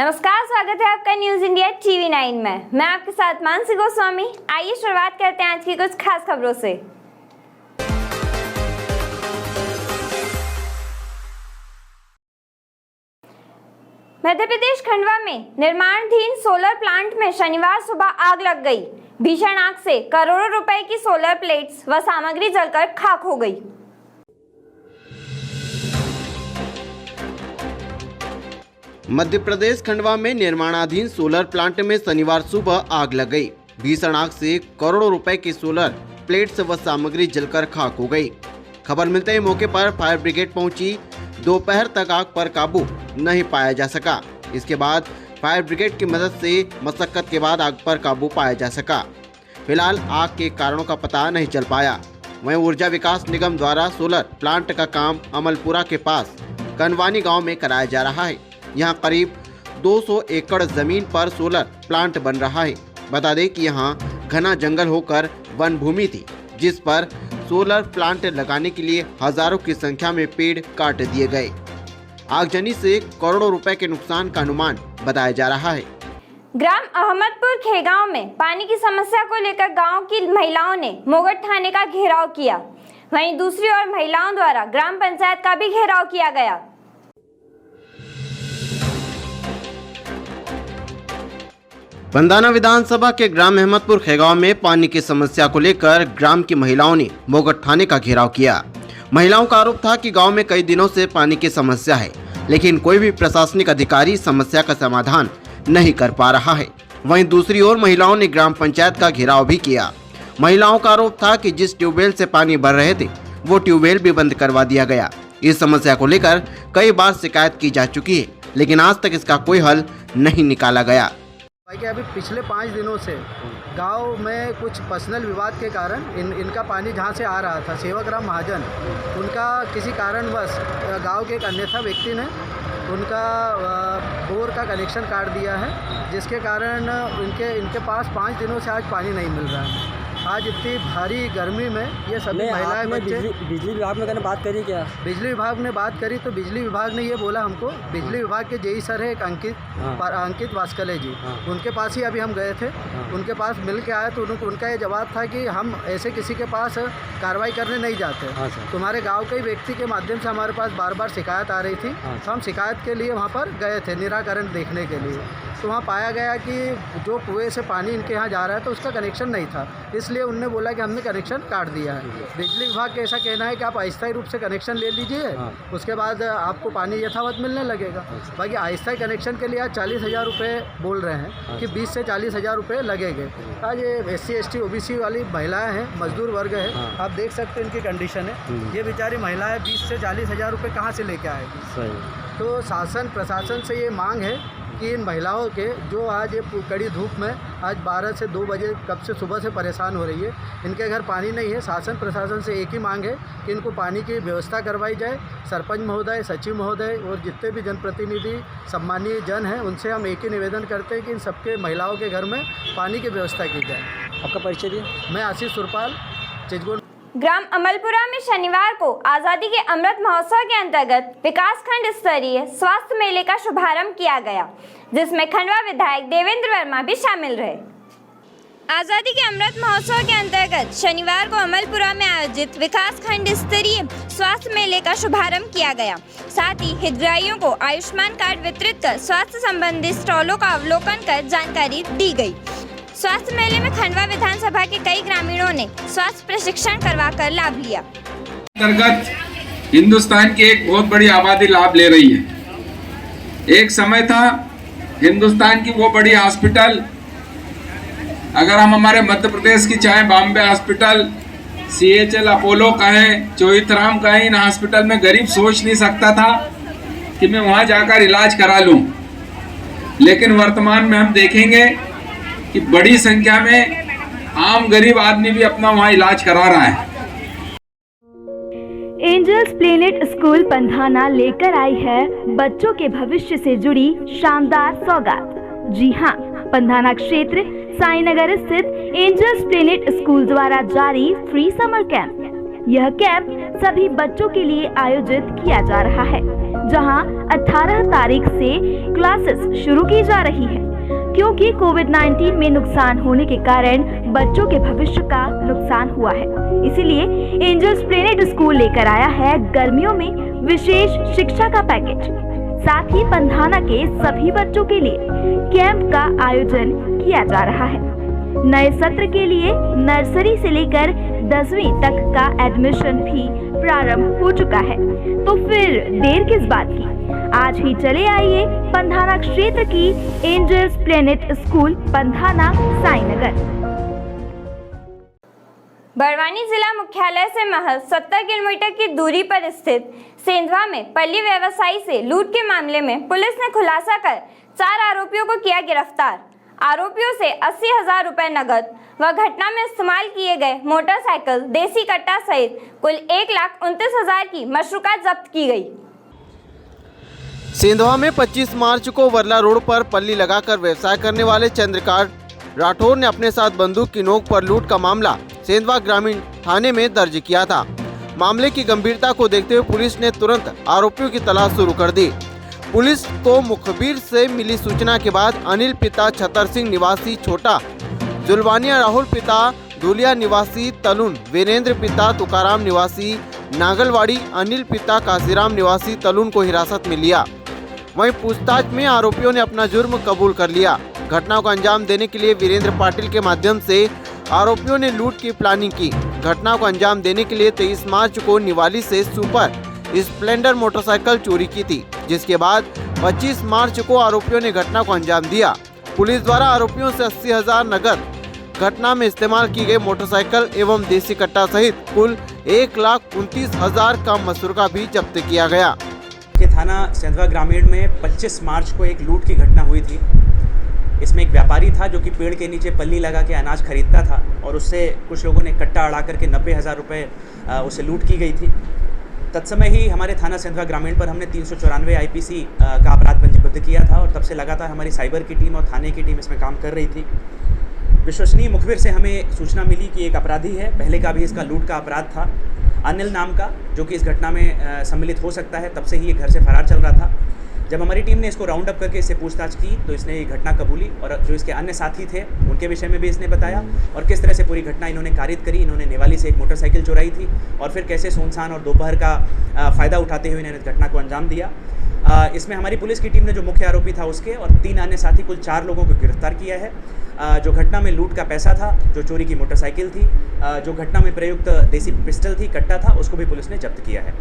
नमस्कार, स्वागत है आपका न्यूज इंडिया टीवी 9 में। मैं आपके साथ मानसी गोस्वामी। आइए शुरुआत करते हैं आज की कुछ खास खबरों से। मध्य प्रदेश खंडवा में निर्माणाधीन सोलर प्लांट में शनिवार सुबह आग लग गई। भीषण आग से करोड़ों रुपए की सोलर प्लेट्स व सामग्री जलकर खाक हो गई। मध्य प्रदेश खंडवा में निर्माणाधीन सोलर प्लांट में शनिवार सुबह आग लग गई। भीषण आग से करोड़ों रुपए की सोलर प्लेट्स व सामग्री जलकर खाक हो गई। खबर मिलते ही मौके पर फायर ब्रिगेड पहुंची। दोपहर तक आग पर काबू नहीं पाया जा सका। इसके बाद फायर ब्रिगेड की मदद से मशक्कत के बाद आग पर काबू पाया जा सका। फिलहाल आग के कारणों का पता नहीं चल पाया। वहीं ऊर्जा विकास निगम द्वारा सोलर प्लांट का काम अमलपुरा के पास कनवानी गाँव में कराया जा रहा है। यहाँ करीब 200 एकड़ जमीन पर सोलर प्लांट बन रहा है। बता दें कि यहाँ घना जंगल होकर वन भूमि थी, जिस पर सोलर प्लांट लगाने के लिए हजारों की संख्या में पेड़ काट दिए गए। आगजनी से करोड़ों रुपए के नुकसान का अनुमान बताया जा रहा है। ग्राम अहमदपुर खेगांव में पानी की समस्या को लेकर गांव की महिलाओं ने मोगट थाने का घेराव किया। वहीं दूसरी ओर महिलाओं द्वारा ग्राम पंचायत का भी घेराव किया गया। बंदाना विधानसभा के ग्राम अहमदपुर खेगांव में पानी की समस्या को लेकर ग्राम की महिलाओं ने मोगट थाने का घेराव किया। महिलाओं का आरोप था कि गांव में कई दिनों से पानी की समस्या है, लेकिन कोई भी प्रशासनिक अधिकारी समस्या का समाधान नहीं कर पा रहा है। वहीं दूसरी ओर महिलाओं ने ग्राम पंचायत का घेराव भी किया। महिलाओं का आरोप था कि जिस ट्यूबवेल से पानी भर रहे थे वो ट्यूबवेल भी बंद करवा दिया गया। इस समस्या को लेकर कई बार शिकायत की जा चुकी है, लेकिन आज तक इसका कोई हल नहीं निकाला गया। कि अभी पिछले 5 दिनों से गांव में कुछ पर्सनल विवाद के कारण इनका पानी जहां से आ रहा था, सेवाग्राम महाजन, उनका किसी कारणवश गांव के एक अन्यथा व्यक्ति ने उनका बोर का कनेक्शन काट दिया है, जिसके कारण इनके पास 5 दिनों से आज पानी नहीं मिल रहा है। आज इतनी भारी गर्मी में ये सभी महिलाएं बच्चे बिजली विभाग में मैंने बात करी क्या? बिजली विभाग ने बात करी तो बिजली विभाग ने ये बोला हमको, बिजली विभाग के जेई सर है एक अंकित वास्कले जी, उनके पास ही अभी हम गए थे। उनके पास मिल के आए तो उनका ये जवाब था कि हम ऐसे किसी के पास कार्रवाई करने नहीं जाते। तुम्हारे गाँव के व्यक्ति के माध्यम से हमारे पास बार बार शिकायत आ रही थी, तो हम शिकायत के लिए वहाँ पर गए थे निराकरण देखने के लिए। तो वहाँ पाया गया कि जो कुएं से पानी इनके यहाँ जा रहा है तो उसका कनेक्शन नहीं था, इसलिए उनने बोला कि हमने कनेक्शन काट दिया है। बिजली विभाग का ऐसा कहना है कि आप अस्थायी रूप से कनेक्शन ले लीजिए, उसके बाद आपको पानी यथावत मिलने लगेगा। बाकी अस्थायी कनेक्शन के लिए आज 40,000 रुपये बोल रहे हैं कि 20 से 40,000 रुपये लगेंगे। आज ये SC ST OBC वाली महिलाएँ हैं, मजदूर वर्ग है, आप देख सकते हैं इनकी कंडीशन है। ये बेचारी महिलाएँ 20 से 40,000 रुपये कहाँ से लेके आएगी? तो शासन प्रशासन से ये मांग है कि इन महिलाओं के जो आज ये कड़ी धूप में आज 12 से 2 बजे कब से सुबह से परेशान हो रही है, इनके घर पानी नहीं है। शासन प्रशासन से एक ही मांग है कि इनको पानी की व्यवस्था करवाई जाए। सरपंच महोदय, सचिव महोदय और जितने भी जनप्रतिनिधि सम्मानीय जन हैं, उनसे हम एक ही निवेदन करते हैं कि इन सबके महिलाओं के घर में पानी की व्यवस्था की जाए। आपका परिचय दिए? मैं आशीष सुरपाल, चिचगुन। ग्राम अमलपुरा में शनिवार को आजादी के अमृत महोत्सव के अंतर्गत विकासखंड स्तरीय स्वास्थ्य मेले का शुभारंभ किया गया, जिसमें खंडवा विधायक देवेंद्र वर्मा भी शामिल रहे। आजादी के अमृत महोत्सव के अंतर्गत शनिवार को अमलपुरा में आयोजित विकासखंड स्तरीय स्वास्थ्य मेले का शुभारंभ किया गया। साथ ही हितग्राहियों को आयुष्मान कार्ड वितरित कर स्वास्थ्य संबंधी स्टॉलों का अवलोकन कर जानकारी दी गई। स्वास्थ्य मेले में खंडवा विधानसभा के कई ग्रामीणों ने स्वास्थ्य प्रशिक्षण करवाकर लाभ लिया। अंतर्गत हिंदुस्तान की एक बहुत बड़ी आबादी लाभ ले रही है। एक समय था हिंदुस्तान की वो बड़ी हॉस्पिटल, अगर हम हमारे मध्य प्रदेश की चाहे बॉम्बे हॉस्पिटल, CHL अपोलो कहें, चोइथराम कहें, इन हॉस्पिटल में गरीब सोच नहीं सकता था कि मैं वहां जाकर इलाज करा लूं। लेकिन वर्तमान में हम देखेंगे कि बड़ी संख्या में आम गरीब आदमी भी अपना वहां इलाज करा रहा है। एंजल्स प्लेनेट स्कूल पंधाना लेकर आई है बच्चों के भविष्य से जुड़ी शानदार सौगात। जी हाँ, पंधाना क्षेत्र साईनगर स्थित एंजल्स प्लेनेट स्कूल द्वारा जारी फ्री समर कैंप। यह कैंप सभी बच्चों के लिए आयोजित किया जा रहा है, जहां 18 तारीख से क्लासेस शुरू की जा रही है। क्योंकि कोविड-19 में नुकसान होने के कारण बच्चों के भविष्य का नुकसान हुआ है, इसीलिए एंजल्स प्लेनेट स्कूल लेकर आया है गर्मियों में विशेष शिक्षा का पैकेज। साथ ही पंधाना के सभी बच्चों के लिए कैंप का आयोजन किया जा रहा है। नए सत्र के लिए नर्सरी से लेकर 10वीं तक का एडमिशन भी प्रारंभ हो चुका है, तो फिर देर किस बात की। आज ही चले आइए पंधाना क्षेत्र की Angels Planet School Pandhana Sainagar. Barwani जिला मुख्यालय से महज 70 किलोमीटर की दूरी पर स्थित सेंधवा में पल्ली व्यवसायी से लूट के मामले में पुलिस ने खुलासा कर 4 आरोपियों को किया गिरफ्तार। आरोपियों से 80,000 रुपए नगद व घटना में इस्तेमाल किए गए मोटरसाइकिल, देसी कट्टा सहित कुल 1,29,000 की मशरूकात जब्त की गई। सेंधवा में 25 मार्च को वर्ला रोड पर पल्ली लगाकर व्यवसाय करने वाले चंद्रकांत राठौर ने अपने साथ बंदूक की नोक पर लूट का मामला सेंधवा ग्रामीण थाने में दर्ज किया था। मामले की गंभीरता को देखते हुए पुलिस ने तुरंत आरोपियों की तलाश शुरू कर दी। पुलिस को मुखबिर से मिली सूचना के बाद अनिल पिता छतर सिंह निवासी छोटा जुलवानिया, राहुल पिता धुलिया निवासी तलुन, वीरेंद्र पिता तुकाराम निवासी नागलवाड़ी, अनिल पिता काशीराम निवासी तलुन को हिरासत में लिया। वहीं पूछताछ में आरोपियों ने अपना जुर्म कबूल कर लिया। घटना को अंजाम देने के लिए वीरेंद्र पाटिल के माध्यम से आरोपियों ने लूट की प्लानिंग की। घटना को अंजाम देने के लिए 23 मार्च को निवाली से सुपर स्प्लेंडर मोटरसाइकिल चोरी की थी, जिसके बाद 25 मार्च को आरोपियों ने घटना को अंजाम दिया। पुलिस द्वारा आरोपियों से 80,000 नगद, घटना में इस्तेमाल की गई मोटरसाइकिल एवं देसी कट्टा सहित कुल 1,29,000 का मशरूका भी जब्त किया गया। के थाना सेंधवा ग्रामीण में 25 मार्च को एक लूट की घटना हुई थी। इसमें एक व्यापारी था जो कि पेड़ के नीचे पल्ली लगा के अनाज खरीदता था और उससे कुछ लोगों ने कट्टा अड़ा करके 90,000 रुपये उसे लूट की गई थी। तत्समय ही हमारे थाना सेंधवा ग्रामीण पर हमने 394 IPC का अपराध पंजीबद्ध किया था और तब से लगातार हमारी साइबर की टीम और थाने की टीम इसमें काम कर रही थी। विश्वसनीय मुखबिर से हमें सूचना मिली कि एक अपराधी है, पहले का भी इसका लूट का अपराध था, अनिल नाम का, जो कि इस घटना में सम्मिलित हो सकता है। तब से ही ये घर से फरार चल रहा था। जब हमारी टीम ने इसको राउंड अप करके इससे पूछताछ की तो इसने ये घटना कबूली और जो इसके अन्य साथी थे उनके विषय में भी इसने बताया और किस तरह से पूरी घटना इन्होंने कारित करी। इन्होंने नेवाली से एक मोटरसाइकिल चुराई थी और फिर कैसे सुनसान और दोपहर का फ़ायदा उठाते हुए इन्होंने घटना को अंजाम दिया। इसमें हमारी पुलिस की टीम ने जो मुख्य आरोपी था उसके और 3 अन्य साथी, कुल 4 लोगों को गिरफ्तार किया है। जो घटना में लूट का पैसा था, जो चोरी की मोटरसाइकिल थी, जो घटना में प्रयुक्त देसी पिस्टल थी, कट्टा था, उसको भी पुलिस ने जब्त किया है।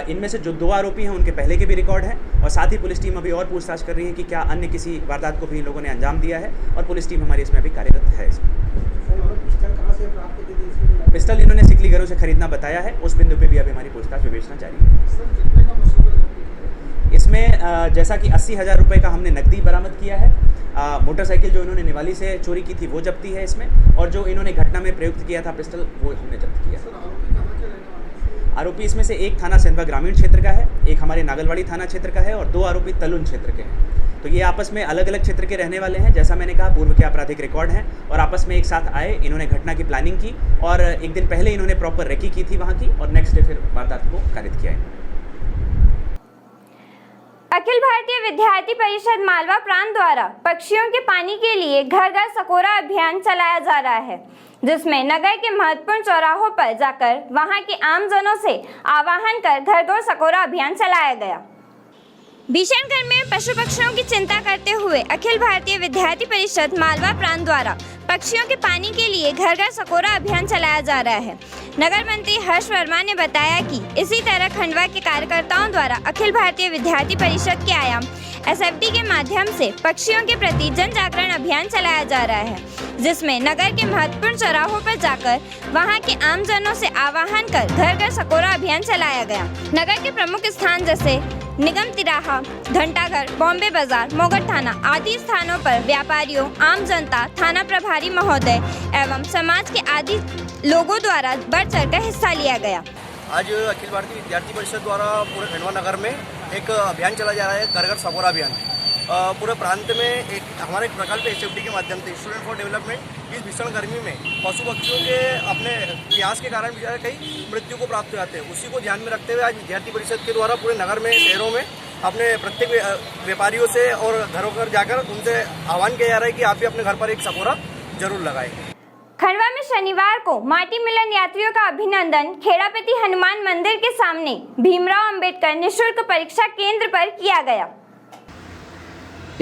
इनमें से जो 2 आरोपी हैं उनके पहले के भी रिकॉर्ड हैं और साथ ही पुलिस टीम अभी और पूछताछ कर रही है कि क्या अन्य किसी वारदात को भी इन लोगों ने अंजाम दिया है और पुलिस टीम हमारी इसमें अभी कार्यरत है। पिस्टल इन्होंने सिकली घरों से खरीदना बताया है। उस बिंदु पे भी अभी हमारी पूछताछ विवेचना जारी है। इसमें जैसा कि 80,000 रुपये का हमने नकदी बरामद किया है। मोटरसाइकिल जो इन्होंने निवाली से चोरी की थी वो जब्ती है इसमें और जो इन्होंने घटना में प्रयुक्त किया था पिस्टल वो हमने जब्त किया। आरोपी इसमें से एक थाना सेंधवा ग्रामीण क्षेत्र का है, एक हमारे नागलवाड़ी थाना क्षेत्र का है और 2 आरोपी तलुन क्षेत्र के हैं। तो ये आपस में अलग अलग क्षेत्र के रहने वाले हैं। जैसा मैंने कहा, पूर्व के आपराधिक रिकॉर्ड हैं और आपस में एक साथ आए, इन्होंने घटना की प्लानिंग की और एक दिन पहले इन्होंने प्रॉपर रेकी की थी वहाँ की और नेक्स्ट डे फिर वारदात को कारित किया है। अखिल भारतीय विद्यार्थी परिषद मालवा प्रांत द्वारा पक्षियों के पानी के लिए घर घर सकोरा अभियान चलाया जा रहा है, जिसमें नगर के महत्वपूर्ण चौराहों पर जाकर वहां के आमजनों से आह्वान कर घर घर सकोरा अभियान चलाया गया। भीषण गर्मी में पशु पक्षियों की चिंता करते हुए अखिल भारतीय विद्यार्थी परिषद मालवा प्रांत द्वारा पक्षियों के पानी के लिए घर घर सकोरा अभियान चलाया जा रहा है। नगर मंत्री हर्ष वर्मा ने बताया कि इसी तरह खंडवा के कार्यकर्ताओं द्वारा अखिल भारतीय विद्यार्थी परिषद के आयाम SFD के माध्यम से पक्षियों के प्रति जन जागरण अभियान चलाया जा रहा है, जिसमें नगर के महत्वपूर्ण चौराहों पर जाकर वहां के आमजनों से आह्वान कर घर घर सकोरा अभियान चलाया गया। नगर के प्रमुख स्थान जैसे निगम तिराहा, घंटाघर, बॉम्बे बाजार, मोगट थाना आदि स्थानों पर व्यापारियों, आम जनता, थाना प्रभारी महोदय एवं समाज के आदि लोगों द्वारा बढ़ चढ़कर हिस्सा लिया गया। आज अखिल भारतीय विद्यार्थी परिषद द्वारा पूरे खंडवा नगर में एक अभियान चला जा रहा है, घर घर सकोरा अभियान। पूरे प्रांत में एक हमारा एक प्रकल्प SFD के माध्यम से स्टूडेंट फॉर डेवलपमेंट इस भीषण गर्मी में पशु पक्षियों के अपने प्यास के कारण बेचारे कई मृत्यु को प्राप्त हो जाते हैं। उसी को ध्यान में रखते हुए आज विद्यार्थी परिषद के द्वारा पूरे नगर में, शहरों में अपने प्रत्येक व्यापारियों से और घरों घर जाकर उनसे आह्वान किया जा रहा है कि आप भी अपने घर पर एक सकोरा जरूर लगाएं। खंडवा में शनिवार को माटी मिलन यात्रियों का अभिनंदन खेड़ापति हनुमान मंदिर के सामने भीमराव अंबेडकर निःशुल्क परीक्षा केंद्र पर किया गया।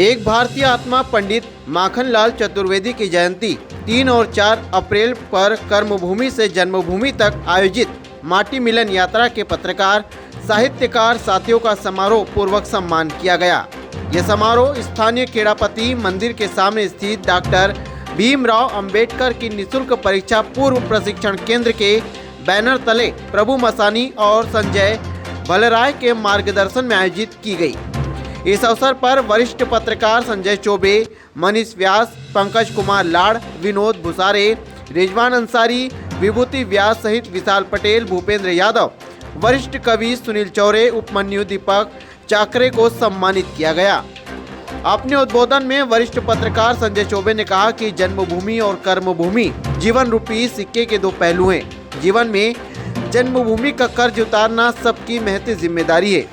एक भारतीय आत्मा पंडित माखनलाल चतुर्वेदी की जयंती 3 और 4 अप्रैल पर कर्मभूमि से जन्मभूमि तक आयोजित माटी मिलन यात्रा के पत्रकार साहित्यकार साथियों का समारोह पूर्वक सम्मान किया गया। यह समारोह स्थानीय खेड़ापति मंदिर के सामने स्थित डॉक्टर भीमराव अंबेडकर की निःशुल्क परीक्षा पूर्व प्रशिक्षण केंद्र के बैनर तले प्रभु मसानी और संजय भलराय के मार्गदर्शन में आयोजित की गई। इस अवसर पर वरिष्ठ पत्रकार संजय चौबे, मनीष व्यास, पंकज कुमार लाड़, विनोद भुसारे, रिजवान अंसारी, विभूति व्यास सहित विशाल पटेल, भूपेंद्र यादव, वरिष्ठ कवि सुनील चौरे, उपमन्यु दीपक चाकरे को सम्मानित किया गया। अपने उद्बोधन में वरिष्ठ पत्रकार संजय चौबे ने कहा कि जन्मभूमि और कर्मभूमि जीवन रूपी सिक्के के दो पहलू हैं। जीवन में जन्मभूमि का कर्ज उतारना सबकी महती जिम्मेदारी है।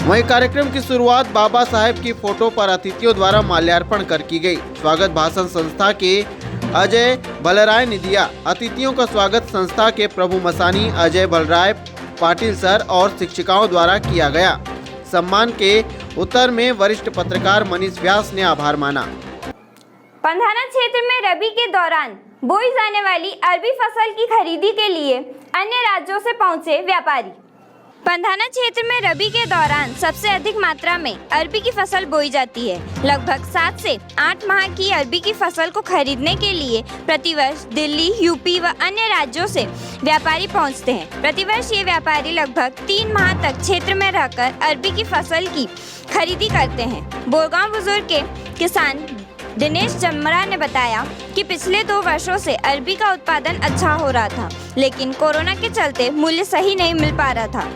वहीं कार्यक्रम की शुरुआत बाबा साहेब की फोटो पर अतिथियों द्वारा माल्यार्पण कर की गई। स्वागत भाषण संस्था के अजय भलराय ने दिया। अतिथियों का स्वागत संस्था के प्रभु मसानी, अजय भलराय, पाटिल सर और शिक्षिकाओं द्वारा किया गया। सम्मान के उत्तर में वरिष्ठ पत्रकार मनीष व्यास ने आभार माना। पंधाना क्षेत्र में रबी के दौरान बोई जाने वाली अरबी फसल की खरीदी के लिए अन्य राज्यों से पहुंचे व्यापारी। पंधाना क्षेत्र में रबी के दौरान सबसे अधिक मात्रा में अरबी की फसल बोई जाती है। लगभग 7 से 8 माह की अरबी की फसल को खरीदने के लिए प्रतिवर्ष दिल्ली, यूपी व अन्य राज्यों से व्यापारी पहुंचते हैं। प्रतिवर्ष ये व्यापारी लगभग 3 माह तक क्षेत्र में रहकर अरबी की फसल की खरीदी करते हैं। बोरगांव बुजुर्ग के किसान दिनेश जमरा ने बताया कि पिछले 2 वर्षों से अरबी का उत्पादन अच्छा हो रहा था, लेकिन कोरोना के चलते मूल्य सही नहीं मिल पा रहा था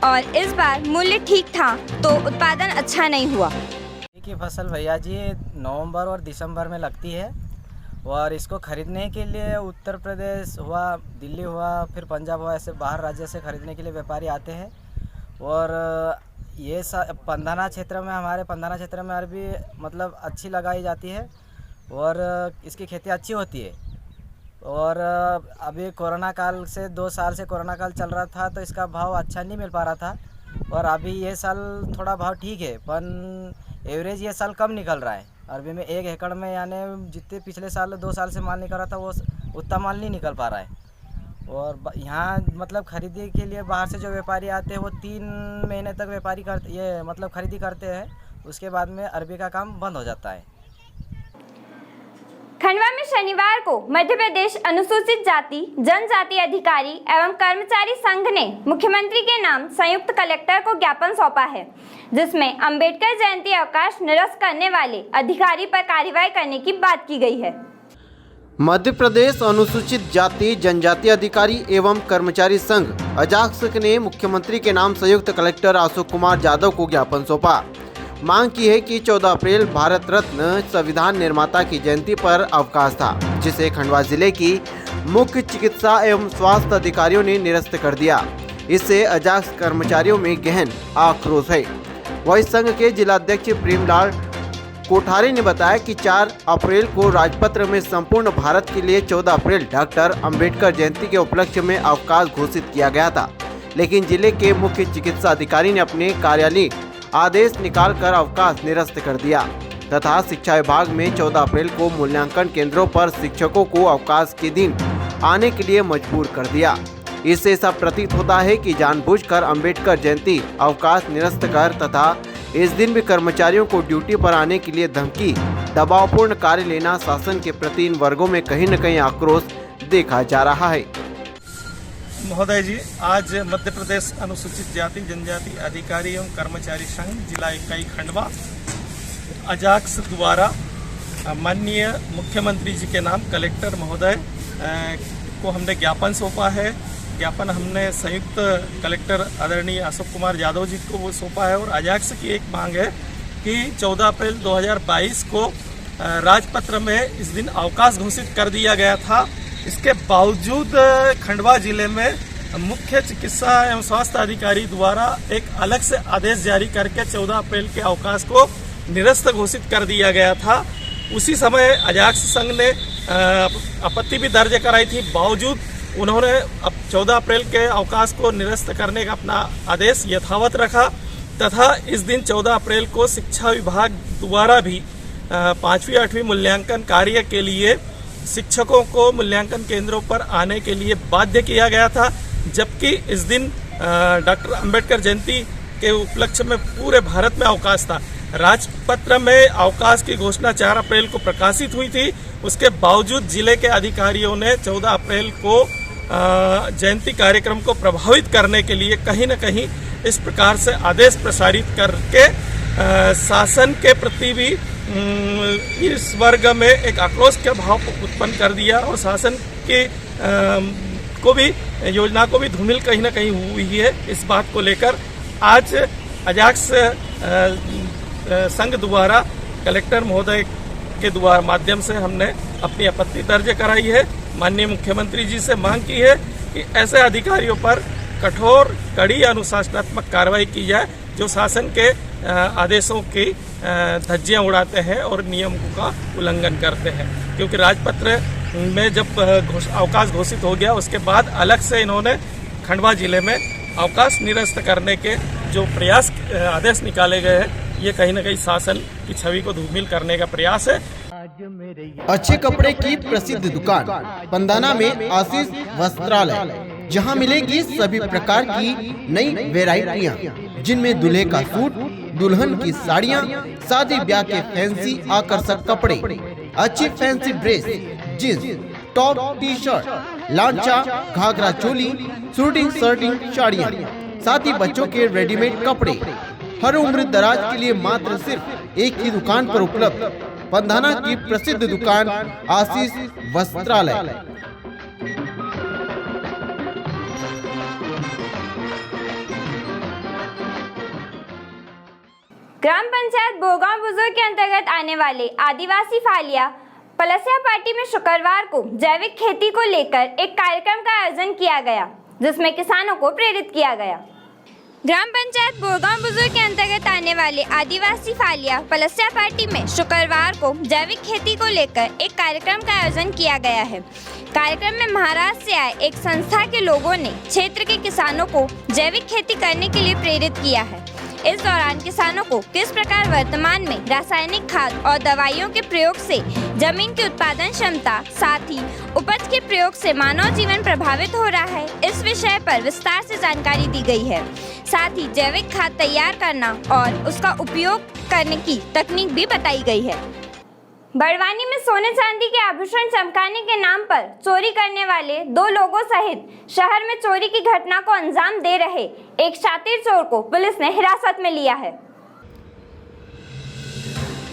और इस बार मूल्य ठीक था तो उत्पादन अच्छा नहीं हुआ। की फसल भैया जी नवंबर और दिसंबर में लगती है और इसको खरीदने के लिए उत्तर प्रदेश हुआ, दिल्ली हुआ, फिर पंजाब हुआ, ऐसे बाहर राज्य से खरीदने के लिए व्यापारी आते हैं। और ये पंधाना क्षेत्र में, हमारे पंधाना क्षेत्र में अरबी मतलब अच्छी लगाई जाती है और इसकी खेती अच्छी होती है। और अभी कोरोना काल से 2 साल से कोरोना काल चल रहा था तो इसका भाव अच्छा नहीं मिल पा रहा था और अभी ये साल थोड़ा भाव ठीक है, पर एवरेज ये साल कम निकल रहा है। अरबी में 1 एकड़ में यानी जितने पिछले साल 2 साल से माल निकल रहा था वो उतना माल नहीं निकल पा रहा है। और यहाँ मतलब खरीदी के लिए बाहर से जो व्यापारी आते हैं वो 3 महीने तक व्यापारी करते, ये मतलब खरीदी करते हैं, उसके बाद में अरबी का काम बंद हो जाता है। खंडवा में शनिवार को मध्य प्रदेश अनुसूचित जाति जनजाति अधिकारी एवं कर्मचारी संघ ने मुख्यमंत्री के नाम संयुक्त कलेक्टर को ज्ञापन सौंपा है, जिसमें अंबेडकर जयंती अवकाश निरस्त करने वाले अधिकारी पर कार्रवाई करने की बात की गई है। मध्य प्रदेश अनुसूचित जाति जनजाति अधिकारी एवं कर्मचारी संघ अजाक्स ने मुख्यमंत्री के नाम संयुक्त कलेक्टर अशोक कुमार यादव को ज्ञापन सौंपा। मांग की है कि 14 अप्रैल भारत रत्न संविधान निर्माता की जयंती पर अवकाश था, जिसे खंडवा जिले की मुख्य चिकित्सा एवं स्वास्थ्य अधिकारियों ने निरस्त कर दिया। इससे अजाक्स कर्मचारियों में गहन आक्रोश है। वही संघ के जिलाध्यक्ष प्रेमलाल कोठारी ने बताया कि 4 अप्रैल को राजपत्र में संपूर्ण भारत के लिए 14 अप्रैल डॉक्टर अंबेडकर जयंती के उपलक्ष्य में अवकाश घोषित किया गया था, लेकिन जिले के मुख्य चिकित्सा अधिकारी ने अपने कार्यालय आदेश निकालकर अवकाश निरस्त कर दिया तथा शिक्षा विभाग में 14 अप्रैल को मूल्यांकन केंद्रों पर शिक्षकों को अवकाश के दिन आने के लिए मजबूर कर दिया। इससे ऐसा प्रतीत होता है कि जानबूझकर अंबेडकर जयंती अवकाश निरस्त कर तथा इस दिन भी कर्मचारियों को ड्यूटी पर आने के लिए धमकी, दबावपूर्ण कार्य लेना शासन के प्रति इन वर्गों में कहीं न कहीं आक्रोश देखा जा रहा है। महोदय जी, आज मध्य प्रदेश अनुसूचित जाति जनजाति अधिकारी एवं कर्मचारी संघ जिला इकाई खंडवा अजाक्स द्वारा माननीय मुख्यमंत्री जी के नाम कलेक्टर महोदय को हमने ज्ञापन सौंपा है। ज्ञापन हमने संयुक्त कलेक्टर आदरणीय अशोक कुमार यादव जी को वो सौंपा है और अजाक्स की एक मांग है कि 14 अप्रैल 2022 को राजपत्र में इस दिन अवकाश घोषित कर दिया गया था। इसके बावजूद खंडवा जिले में मुख्य चिकित्सा एवं स्वास्थ्य अधिकारी द्वारा एक अलग से आदेश जारी करके 14 अप्रैल के अवकाश को निरस्त घोषित कर दिया गया था। उसी समय अजाक्स संघ ने आपत्ति भी दर्ज कराई थी, बावजूद उन्होंने अब 14 अप्रैल के अवकाश को निरस्त करने का अपना आदेश यथावत रखा तथा इस दिन 14 अप्रैल को शिक्षा विभाग द्वारा भी 5वीं 8वीं मूल्यांकन कार्य के लिए शिक्षकों को मूल्यांकन केंद्रों पर आने के लिए बाध्य किया गया था। जबकि इस दिन डॉक्टर अंबेडकर जयंती के उपलक्ष्य में पूरे भारत में अवकाश था। राजपत्र में अवकाश की घोषणा 4 अप्रैल को प्रकाशित हुई थी। उसके बावजूद जिले के अधिकारियों ने 14 अप्रैल को जयंती कार्यक्रम को प्रभावित करने के लिए कहीं न कहीं इस प्रकार से आदेश प्रसारित करके शासन के प्रति भी इस वर्ग में एक आक्रोश के भाव उत्पन्न कर दिया और शासन के को भी योजना को भी धूमिल कहीं न कहीं हुई है। इस बात को लेकर आज अजाक्स संघ द्वारा कलेक्टर महोदय के द्वारा माध्यम से हमने अपनी आपत्ति दर्ज कराई है। माननीय मुख्यमंत्री जी से मांग की है कि ऐसे अधिकारियों पर कठोर कड़ी अनुशासनात्मक कार्रवाई की जाए जो शासन के आदेशों की धज्जियां उड़ाते हैं और नियमों का उल्लंघन करते हैं। क्योंकि राजपत्र में जब अवकाश घोषित हो गया उसके बाद अलग से इन्होंने खंडवा जिले में अवकाश निरस्त करने के जो प्रयास आदेश निकाले गए हैं, ये कहीं न कहीं शासन की छवि को धूमिल करने का प्रयास है। अच्छे कपड़े की प्रसिद्ध दुकान पंधाना में आशीष वस्त्रालय, जहां मिलेगी सभी प्रकार की नई वैरायटियां, जिनमें दूल्हे का सूट, दुल्हन की साड़ियां, शादी ब्याह के फैंसी आकर्षक कपड़े, अच्छी fancy dress, jeans, top, T shirt, लांचा, घाघरा चोली, शूटिंग शर्टिंग साड़ियां, साथ ही बच्चों के रेडीमेड कपड़े, हर उम्र दराज के लिए मात्र सिर्फ एक ही दुकान पर उपलब्ध पंधाना की प्रसिद्ध दुकान आशीष वस्त्रालय। ग्राम पंचायत बोगांव बुजुर्ग के अंतर्गत आने वाले आदिवासी फालिया पलसिया पार्टी में शुक्रवार को जैविक खेती को लेकर एक कार्यक्रम का आयोजन किया गया, जिसमें किसानों को प्रेरित किया गया। ग्राम पंचायत बोगांव बुजुर्ग के अंतर्गत आने वाले आदिवासी फालिया पलसिया पार्टी में शुक्रवार को जैविक खेती को लेकर एक कार्यक्रम का आयोजन किया गया है। कार्यक्रम में महाराष्ट्र से आए एक संस्था के लोगों ने क्षेत्र के किसानों को जैविक खेती करने के लिए प्रेरित किया है। इस दौरान किसानों को किस प्रकार वर्तमान में रासायनिक खाद और दवाइयों के प्रयोग से जमीन की उत्पादन क्षमता, साथ ही उपज के प्रयोग से मानव जीवन प्रभावित हो रहा है, इस विषय पर विस्तार से जानकारी दी गई है। साथ ही जैविक खाद तैयार करना और उसका उपयोग करने की तकनीक भी बताई गई है। बड़वानी में सोने चांदी के आभूषण चमकाने के नाम पर चोरी करने वाले 2 लोगों सहित शहर में चोरी की घटना को अंजाम दे रहे एक शातिर चोर को पुलिस ने हिरासत में लिया है।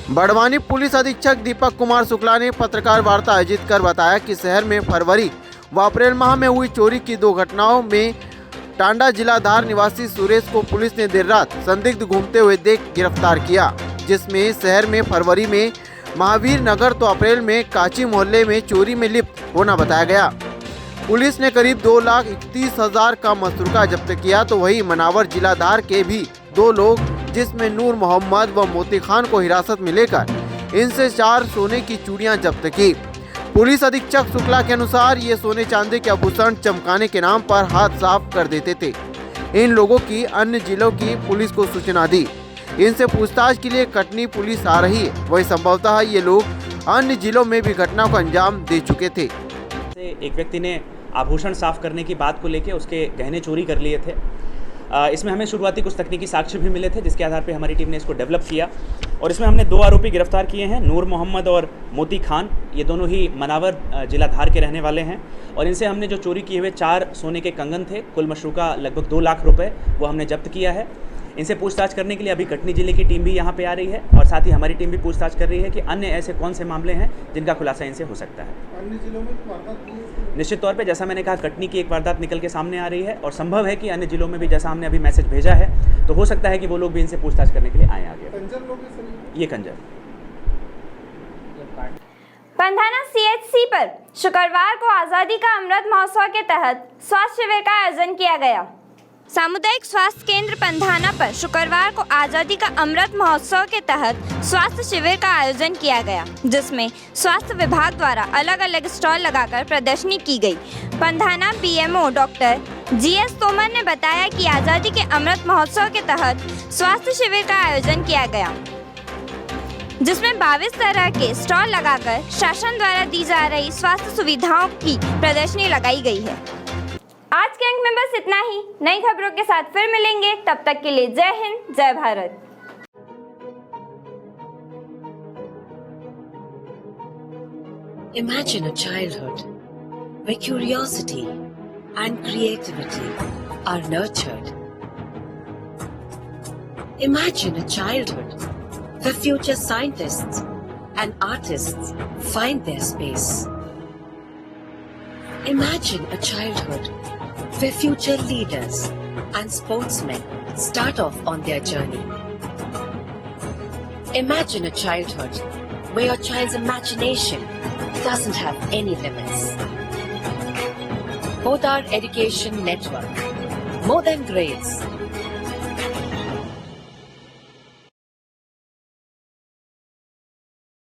बड़वानी पुलिस अधीक्षक दीपक कुमार शुक्ला ने पत्रकार वार्ता आयोजित कर बताया कि शहर में फरवरी व अप्रैल माह में हुई चोरी की 2 घटनाओं में टांडा जिलाधार निवासी सुरेश को पुलिस ने देर रात संदिग्ध घूमते हुए देख गिरफ्तार किया, जिसमें शहर में फरवरी में महावीर नगर तो अप्रैल में काची मोहल्ले में चोरी में लिप्त होना बताया गया। पुलिस ने करीब 2,31,000 का मसरूका जब्त किया, तो वही मनावर जिलाधार के भी 2 लोग जिसमें नूर मोहम्मद व मोती खान को हिरासत में लेकर इनसे 4 सोने की चूड़ियां जब्त की। पुलिस अधीक्षक शुक्ला के अनुसार ये सोने चांदी के आभूषण चमकाने के नाम पर हाथ साफ कर देते थे। इन लोगों की अन्य जिलों की पुलिस को सूचना दी। इनसे पूछताछ के लिए कटनी पुलिस आ रही है। वही संभवतः ये लोग अन्य जिलों में भी घटना को अंजाम दे चुके थे। एक व्यक्ति ने आभूषण साफ करने की बात को लेकर उसके गहने चोरी कर लिए थे। इसमें हमें शुरुआती कुछ तकनीकी साक्ष्य भी मिले थे, जिसके आधार पर हमारी टीम ने इसको डेवलप किया और इसमें हमने 2 आरोपी गिरफ्तार किए हैं, नूर मोहम्मद और मोती खान। ये दोनों ही मनावर जिलाधार के रहने वाले हैं और इनसे हमने जो चोरी किए हुए 4 सोने के कंगन थे, कुल मशरूका लगभग 2 लाख रुपए, वो हमने जब्त किया है। इनसे पूछताछ करने के लिए अभी कटनी जिले की टीम भी यहाँ पे आ रही है और साथ ही हमारी टीम भी पूछताछ कर रही है कि अन्य ऐसे कौन से मामले हैं जिनका खुलासा इनसे हो सकता है। अन्य जिलों में निश्चित तौर पे जैसा मैंने कहा, कटनी की एक वारदात निकल के सामने आ रही है और संभव है कि अन्य जिलों में भी, जैसा हमने अभी मैसेज भेजा है, तो हो सकता है कि वो लोग भी इनसे पूछताछ करने के लिए आए आगे। ये खंजर पंधाना CHC पर शुक्रवार को आज़ादी का अमृत महोत्सव के तहत स्वास्थ्य शिविर का आयोजन किया गया। सामुदायिक स्वास्थ्य केंद्र पंधाना पर शुक्रवार को आज़ादी का अमृत महोत्सव के तहत स्वास्थ्य शिविर का आयोजन किया गया, जिसमें स्वास्थ्य विभाग द्वारा अलग अलग स्टॉल लगाकर प्रदर्शनी की गई। Pandhana BMO doctor GS Tomar ने बताया कि आज़ादी के अमृत महोत्सव के तहत स्वास्थ्य शिविर का आयोजन किया गया, जिसमें 22 तरह के स्टॉल लगाकर शासन द्वारा दी जा रही स्वास्थ्य सुविधाओं की प्रदर्शनी लगाई गई है। आज के अंक में बस इतना ही। नई खबरों के साथ फिर मिलेंगे, तब तक के लिए जय हिंद, जय Bharat. Imagine a childhood where curiosity and creativity are nurtured. Imagine a childhood where future scientists and artists find their space. Imagine a childhood where future leaders and sportsmen start off on their journey. Imagine a childhood where your child's imagination doesn't have any limits. Bodhar Education Network, more than grades,